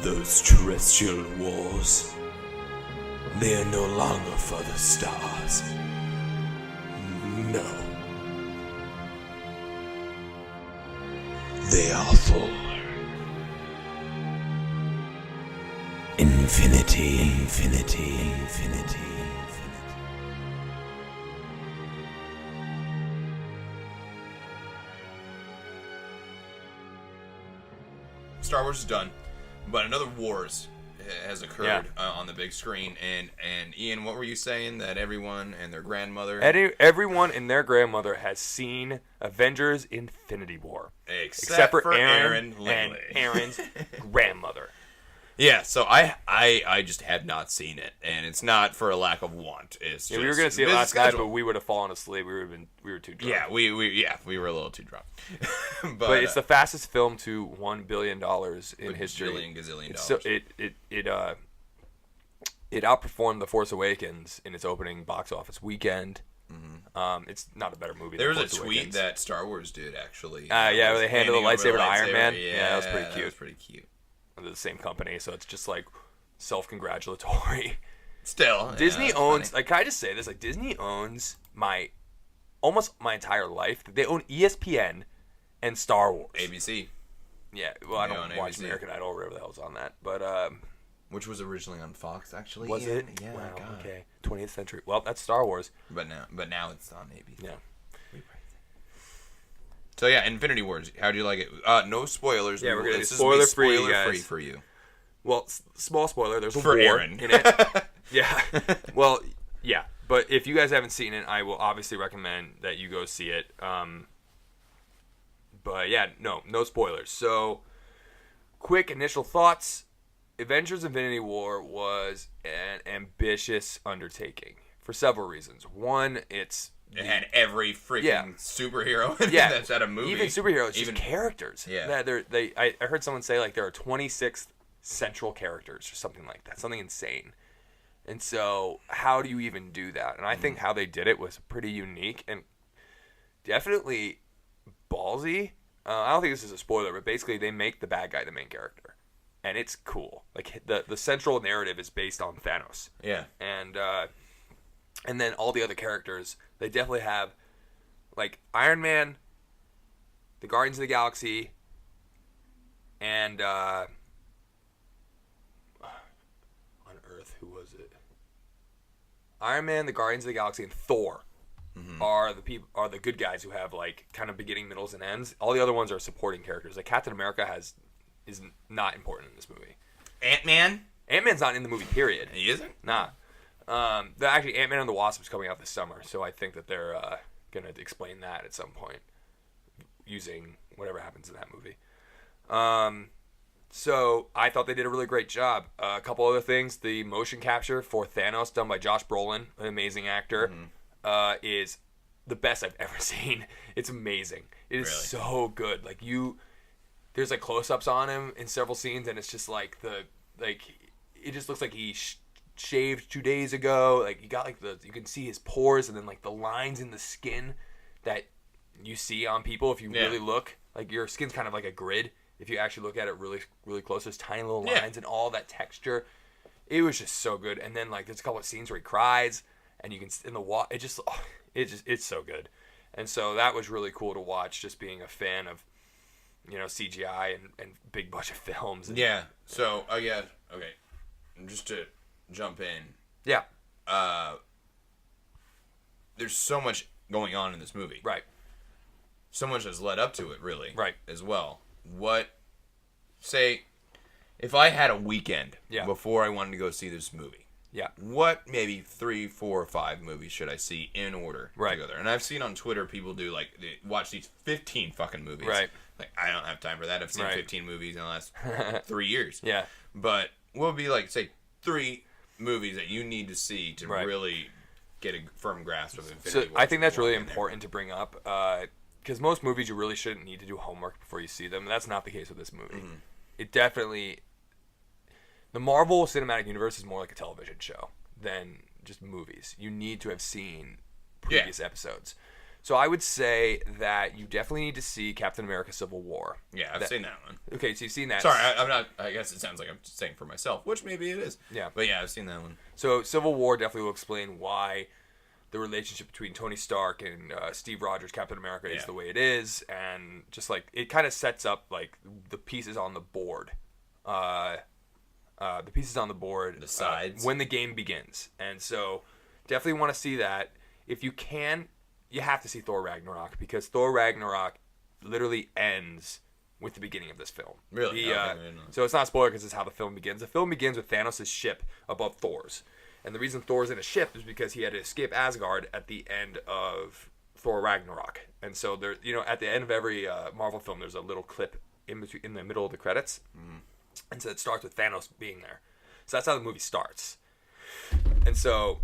Those terrestrial wars, they are no longer for the stars. No. They are for infinity, infinity, infinity. Star Wars is done, but another Wars has occurred on the big screen. And Ian, what were you saying? That everyone and their grandmother... Everyone and their grandmother has seen Avengers Infinity War. Except for Aaron and Aaron's grandmother. Yeah, so I just have not seen it, and it's not for a lack of want. It's just we were going to see it last night, but we would have fallen asleep. We were too drunk. Yeah, we were a little too drunk. but it's the fastest film to $1 billion in history. Gazillion dollars. So it outperformed The Force Awakens in its opening box office weekend. Mm-hmm. It's not a better movie. There than was a tweet Awakens. that Star Wars did actually. Where they handed the lightsaber to Iron Man. Yeah, that was pretty cute. That was pretty cute. They're the same company, so it's just like self-congratulatory. Still, Disney owns. funny. Like, can I just say this? Like, Disney owns almost my entire life. They own ESPN and Star Wars. ABC. Yeah, well, I They don't own watch ABC. American Idol or whatever the hell's on that, but Which was originally on Fox, actually. was Ian? it? Yeah. Wow. God. Okay. 20th century. Well, that's Star Wars. But now it's on ABC. Yeah. So yeah, Infinity Wars. How'd you like it? No spoilers. Yeah, we're gonna This do is gonna be spoiler-free, spoiler-free guys. for you. Well, small spoiler. There's a For war Aaron. in it. Yeah. Well, yeah. But if you guys haven't seen it, I will obviously recommend that you go see it. But yeah, no spoilers. So, quick initial thoughts. Avengers Infinity War was an ambitious undertaking for several reasons. One, it had every freaking superhero that's at a movie. Even superheroes, just characters. Yeah. I heard someone say like there are 26 central characters or something like that. Something insane. And so how do you even do that? And I think how they did it was pretty unique and definitely ballsy. I don't think this is a spoiler, but basically they make the bad guy the main character. And it's cool. Like the central narrative is based on Thanos. Yeah. And then all the other characters, they definitely have, like, Iron Man, the Guardians of the Galaxy, and, on Earth, who was it? Iron Man, the Guardians of the Galaxy, and Thor are the good guys who have, like, kind of beginning, middles, and ends. All the other ones are supporting characters. Like, Captain America is not important in this movie. Ant-Man? Ant-Man's not in the movie, period. He isn't? Nah. Actually, Ant-Man and the Wasp is coming out this summer, so I think that they're going to explain that at some point using whatever happens in that movie. So I thought they did a really great job. A couple other things. The motion capture for Thanos done by Josh Brolin, an amazing actor, is the best I've ever seen. It's amazing. It is so good. Like there's like close-ups on him in several scenes, and it's just like it just looks like he shaved 2 days ago. Like you can see his pores and then like the lines in the skin that you see on people if you really look. Like your skin's kind of like a grid if you actually look at it really, really close. There's tiny little lines and all that texture. It was just so good. And then like there's a couple of scenes where he cries and you can in the water. It's so good. And so that was really cool to watch. Just being a fan of CGI and big budget films. And, yeah. So okay. Just to jump in. Yeah. There's so much going on in this movie. Right. So much has led up to it, really. Right. As well. Say, if I had a weekend before I wanted to go see this movie. Yeah. What maybe 3, 4, or 5 movies should I see in order to go there? And I've seen on Twitter people do they watch these 15 fucking movies. Right. Like I don't have time for that. I've seen 15 movies in the last 3 years. Yeah. But what would be like say 3 movies that you need to see to really get a firm grasp of Infinity War? I think that's really important to bring up because most movies you really shouldn't need to do homework before you see them. That's not the case with this movie. It definitely... The Marvel Cinematic Universe is more like a television show than just movies. You need to have seen previous episodes. So I would say that you definitely need to see Captain America: Civil War. Yeah, I've seen that one. Okay, so you've seen that. Sorry, I'm not. I guess it sounds like I'm saying for myself, which maybe it is. Yeah. But yeah, I've seen that one. So Civil War definitely will explain why the relationship between Tony Stark and Steve Rogers, Captain America, is the way it is, and just like it kind of sets up like the pieces on the board. The pieces on the board, the sides, when the game begins, and so definitely want to see that. If you can, you have to see Thor Ragnarok, because Thor Ragnarok literally ends with the beginning of this film. Really? So it's not a spoiler because it's how the film begins. The film begins with Thanos' ship above Thor's. And the reason Thor's in a ship is because he had to escape Asgard at the end of Thor Ragnarok. And so there, at the end of every Marvel film, there's a little clip in the middle of the credits. Mm. And so it starts with Thanos being there. So that's how the movie starts. And so,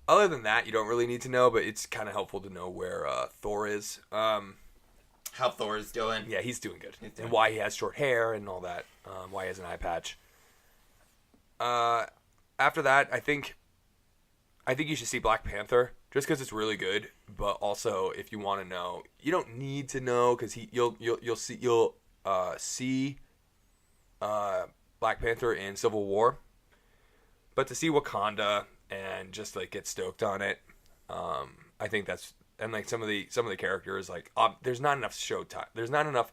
other than that, you don't really need to know, but it's kind of helpful to know where Thor is. How Thor is doing? Yeah, he's doing good. And why he has short hair and all that. Why he has an eye patch. After that, I think you should see Black Panther just because it's really good. But also, if you want to know, you don't need to know because you'll see Black Panther in Civil War. But to see Wakanda and just like get stoked on it, I think that's, and like some of the characters, like there's not enough show time. There's not enough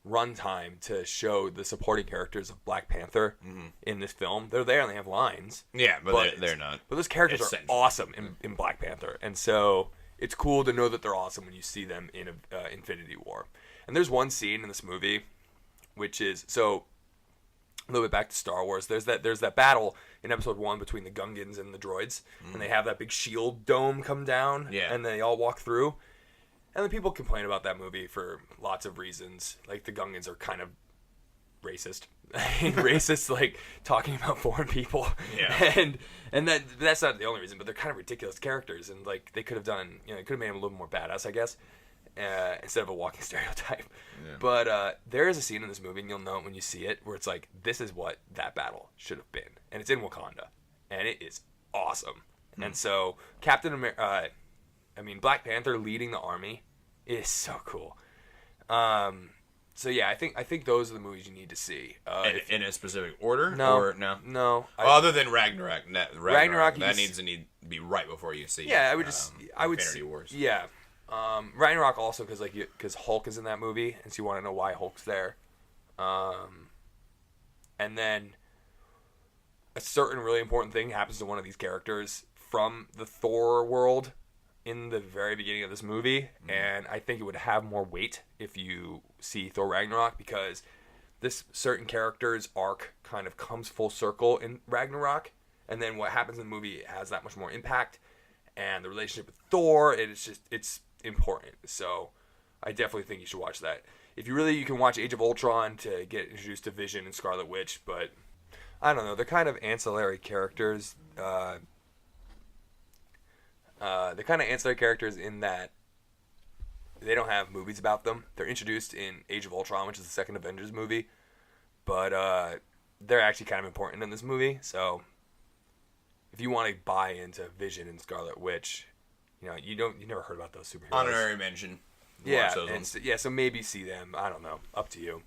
run time to show the supporting characters of Black Panther in this film. They're there and they have lines. Yeah, but they're not. But those characters are awesome in Black Panther, and so it's cool to know that they're awesome when you see them in Infinity War. And there's one scene in this movie, which is so. A little bit back to Star Wars. There's that battle in Episode 1 between the Gungans and the droids, and they have that big shield dome come down, and they all walk through. And then people complain about that movie for lots of reasons. Like the Gungans are kind of racist, racist, like talking about foreign people. Yeah. And that's not the only reason, but they're kind of ridiculous characters, and like they could have done, they could have made them a little more badass, I guess. Instead of a walking stereotype. Yeah. But there is a scene in this movie, and you'll know it when you see it, where it's like, this is what that battle should have been. And it's in Wakanda. And it is awesome. And so, Black Panther leading the army is so cool. So yeah, I think those are the movies you need to see. In a specific order? No. Or no? No. Other than Ragnarok. Ragnarok that needs to be right before you see Infinity Wars. Yeah. Ragnarok also because Hulk is in that movie, and so you want to know why Hulk's there. And then a certain really important thing happens to one of these characters from the Thor world in the very beginning of this movie, and I think it would have more weight if you see Thor Ragnarok, because this certain character's arc kind of comes full circle in Ragnarok, and then what happens in the movie has that much more impact, and the relationship with Thor, it's important. So I definitely think you should watch that. If you can watch Age of Ultron to get introduced to Vision and Scarlet Witch, but I don't know, they're kind of ancillary characters. They're kind of ancillary characters in that they don't have movies about them. They're introduced in Age of Ultron, which is the second Avengers movie, but they're actually kind of important in this movie. So if you want to buy into Vision and Scarlet Witch, you never heard about those superheroes. Honorary mention. Yeah, so maybe see them. I don't know. Up to you.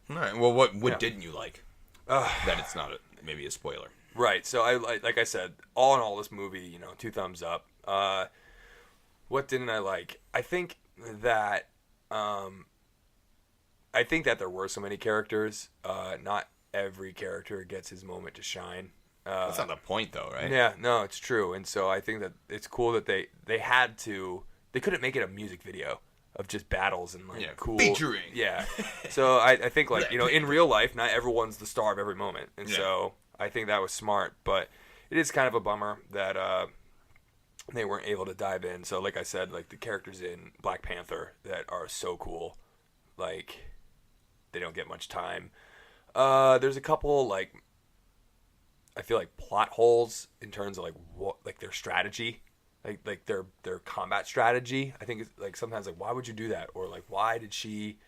All right. Well, what didn't you like? That it's not maybe a spoiler. Right. So like I said, all in all, this movie, 2 thumbs up. What didn't I like? I think that there were so many characters. Not every character gets his moment to shine. That's not the point, though, right? Yeah, no, it's true. And so I think that it's cool that they had to. They couldn't make it a music video of just battles and cool featuring. Yeah. So I think in real life, not everyone's the star of every moment, and so I think that was smart. But it is kind of a bummer that they weren't able to dive in. So like I said, like the characters in Black Panther that are so cool, like they don't get much time. There's a couple I feel like plot holes in terms of their strategy, like their combat strategy. I think it's sometimes why would you do that, or why did she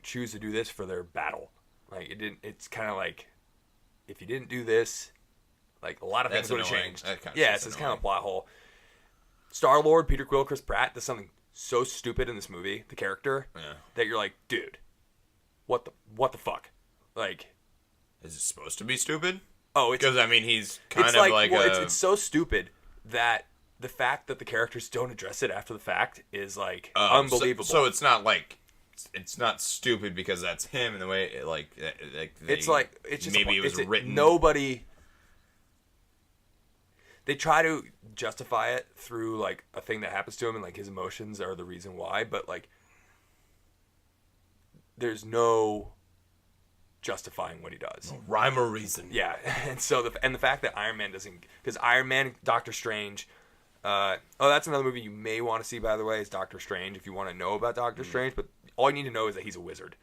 choose to do this for their battle? It's kind of if you didn't do this, Like, a lot of things would have annoying. changed. That kinda Yeah, shit's it's kind of a annoying. plot hole. Star-Lord, Peter Quill, Chris Pratt does something so stupid in this movie, the character, that you're like, dude, what the fuck? Like, Is it supposed to be stupid? oh, it's Because, I mean, he's kind it's of it's so stupid that the fact that the characters don't address it after the fact is, like, unbelievable. So it's not like... It's not stupid because that's him in the way, it's it's just maybe it was written... Nobody... They try to justify it through, like, a thing that happens to him and, like, his emotions are the reason why, but, like, there's no justifying what he does. No rhyme or reason. Yeah, and so the fact that Iron Man doesn't... Because Iron Man, Doctor Strange... that's another movie you may want to see, by the way, is Doctor Strange, if you want to know about Doctor Strange, but all you need to know is that he's a wizard.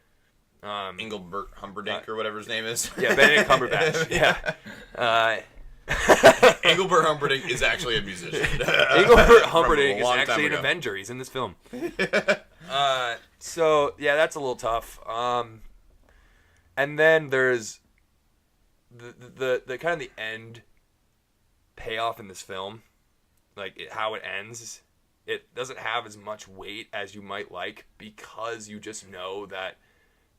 Engelbert Humperdinck or whatever his name is. Yeah, Benedict Cumberbatch. Yeah. Engelbert Humperdinck is actually a musician. Engelbert Humperdinck is long time actually an ago. Avenger. He's in this film. So, yeah, that's a little tough. And then there's the kind of the end payoff in this film. Like, how it ends, it doesn't have as much weight as you might like because you just know that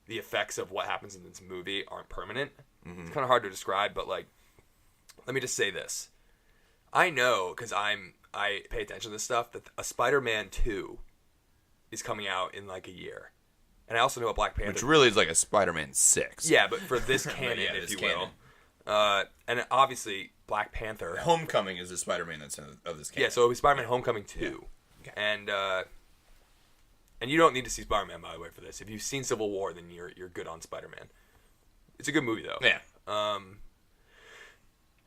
the effects of what happens in this movie aren't permanent. Mm-hmm. It's kind of hard to describe, but, like, let me just say this. I know, because I pay attention to this stuff, that a Spider-Man 2 is coming out in, like, a year. And I also know a Black Panther... Which really is like a Spider-Man 6. Yeah, but for this canon, yeah, if this you canon. will. And obviously, Black Panther... Homecoming is the Spider-Man that's of this canon. Yeah, so it'll be Spider-Man Homecoming 2. Yeah. Okay. And you don't need to see Spider-Man, by the way, for this. If you've seen Civil War, then you're good on Spider-Man. It's a good movie, though. Yeah.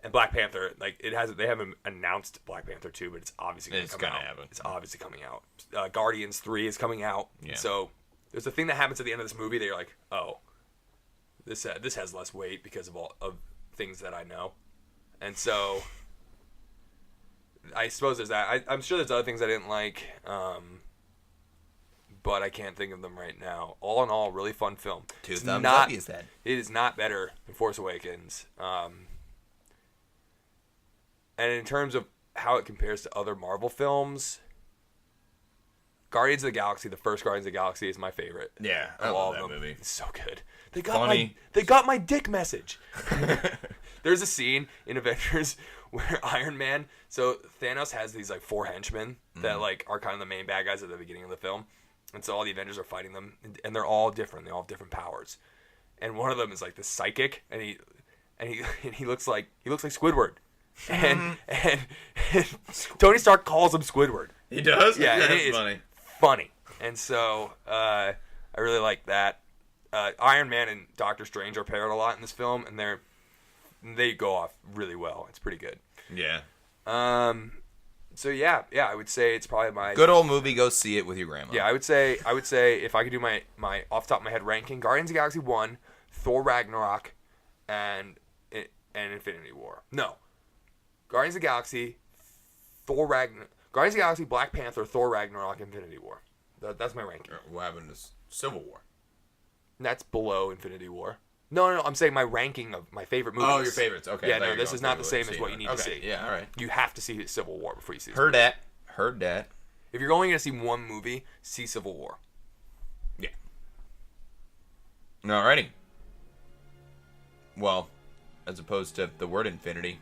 And Black Panther, like, they haven't announced Black Panther 2, but it's obviously going to come out. Happen. It's obviously coming out. Guardians 3 is coming out. Yeah. So there's a thing that happens at the end of this movie that you're like, oh, this has less weight because of all of things that I know. And so I suppose there's that. I'm sure there's other things I didn't like, but I can't think of them right now. All in all, really fun film. Two thumbs up, you said. It is not better than Force Awakens. And in terms of how it compares to other Marvel films, Guardians of the Galaxy, the first Guardians of the Galaxy, is my favorite. Yeah, I of love all that of them. movie. It's so good. They got my dick message. There's a scene in Avengers where Iron Man, so Thanos has these like 4 henchmen that like are kind of the main bad guys at the beginning of the film, and so all the Avengers are fighting them, and they're all different. They all have different powers, and one of them is like the psychic, and he looks like Squidward, and Tony Stark calls him Squidward. He does? Yeah, That's it is funny, and so I really like that. Iron Man and Doctor Strange are paired a lot in this film, and they go off really well. It's pretty good. Yeah. So yeah, I would say it's probably my good old movie. Go see it with your grandma. Yeah, I would say if I could do my off the top of my head ranking, Guardians of the Galaxy 1, Thor Ragnarok, and Infinity War. No, Guardians of the Galaxy, Guardians of the Galaxy, Black Panther, Thor Ragnarok, Infinity War. That's my ranking. What happened to Civil War? That's below Infinity War. No, I'm saying my ranking of my favorite movies. Oh, your favorites. Okay. Yeah, no, this is not the same as what you need to see. Yeah, all right. You have to see Civil War before you see this Heard movie. that. If you're going to see one movie, see Civil War. Yeah. Alrighty. Well, as opposed to the word infinity,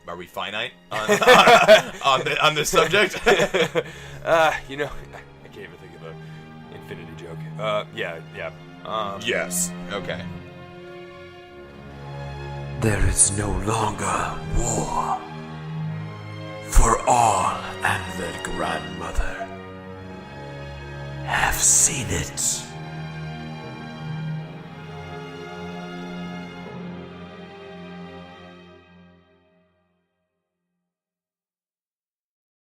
are we finite on this subject? I can't even think of an infinity joke. Yeah. Yes. Okay. There is no longer war, for all and their grandmother have seen it.